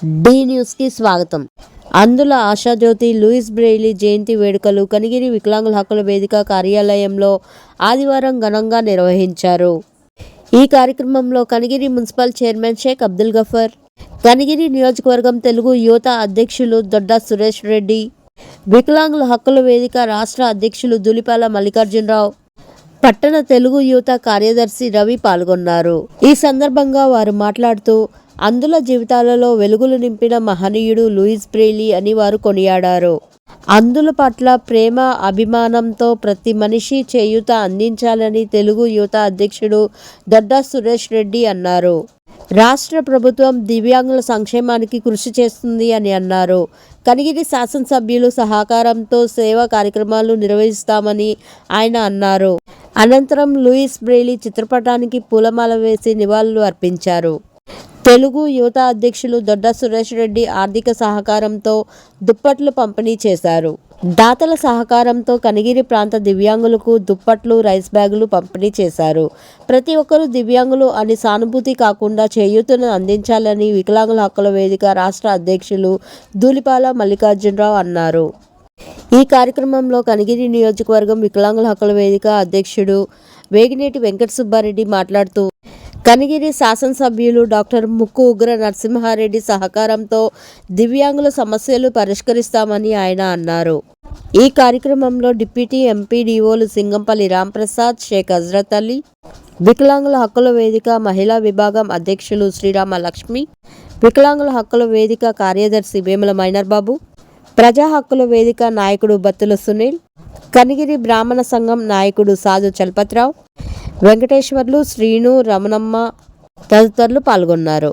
D న్యూస్కి స్వాగతం. అందుల ఆశాజ్యోతి లూయిస్ బ్రెయిలీ జయంతి వేడుకలు కనిగిరి వికలాంగుల హక్కుల వేదిక కార్యాలయంలో ఆదివారం ఘనంగా నిర్వహించారు. ఈ కార్యక్రమంలో కనిగిరి మున్సిపల్ చైర్మన్ షేక్ అబ్దుల్ గఫర్, కనిగిరి నియోజకవర్గం తెలుగు యువత అధ్యక్షులు దొడ్డ సురేష్ రెడ్డి, వికలాంగుల హక్కుల వేదిక రాష్ట్ర అధ్యక్షులు దులిపాల మల్లికార్జునరావు, పట్టణ తెలుగు యువత కార్యదర్శి రవి పాల్గొన్నారు. ఈ సందర్భంగా వారు మాట్లాడుతూ అందుల జీవితాలలో వెలుగులు నింపిన మహనీయుడు లూయిస్ బ్రెయిలీ అని వారు కొనియాడారు. అందుల పట్ల ప్రేమ అభిమానంతో ప్రతి మనిషి చేయూత అందించాలని తెలుగు యువత అధ్యక్షుడు దొడ్డ సురేష్ రెడ్డి అన్నారు. రాష్ట్ర ప్రభుత్వం దివ్యాంగుల సంక్షేమానికి కృషి చేస్తుంది అని అన్నారు. కనిగిరి శాసనసభ్యులు సహకారంతో సేవా కార్యక్రమాలు నిర్వహిస్తామని ఆయన అన్నారు. అనంతరం లూయిస్ బ్రెయిలీ చిత్రపటానికి పూలమాల వేసి నివాళులు అర్పించారు. తెలుగు యువత అధ్యక్షులు దొడ్డ సురేష్ రెడ్డి ఆర్థిక సహకారంతో దుప్పట్లు పంపిణీ చేశారు. దాతల సహకారంతో కనిగిరి ప్రాంత దివ్యాంగులకు దుప్పట్లు, రైస్ బ్యాగులు పంపిణీ చేశారు. ప్రతి ఒక్కరూ దివ్యాంగులు అని సానుభూతి కాకుండా చేయూతను అందించాలని వికలాంగుల హక్కుల వేదిక రాష్ట్ర అధ్యక్షులు ధూళిపాల మల్లికార్జునరావు అన్నారు. ఈ కార్యక్రమంలో కనిగిరి నియోజకవర్గం వికలాంగుల హక్కుల వేదిక అధ్యక్షుడు వేగినేటి వెంకట సుబ్బారెడ్డి మాట్లాడుతూ కనిగిరి శాసనసభ్యులు డాక్టర్ ముక్కు ఉగ్ర నరసింహారెడ్డి సహకారంతో దివ్యాంగుల సమస్యలు పరిష్కరిస్తామని ఆయన అన్నారు. ఈ కార్యక్రమంలో డిప్యూటీ ఎంపీడీఓలు సింగంపల్లి రాంప్రసాద్, షేక్ హజరత్ అలీ, వికలాంగుల హక్కుల వేదిక మహిళా విభాగం అధ్యక్షులు శ్రీరామ లక్ష్మి, వికలాంగుల హక్కుల వేదిక కార్యదర్శి వేముల మైనర్ బాబు, ప్రజా హక్కుల వేదిక నాయకుడు బత్తుల సునీల్, కనిగిరి బ్రాహ్మణ సంఘం నాయకుడు సాధు చలపతిరావు, వెంకటేశ్వర్లు, శ్రీను, రమణమ్మ తదితరులు పాల్గొన్నారు.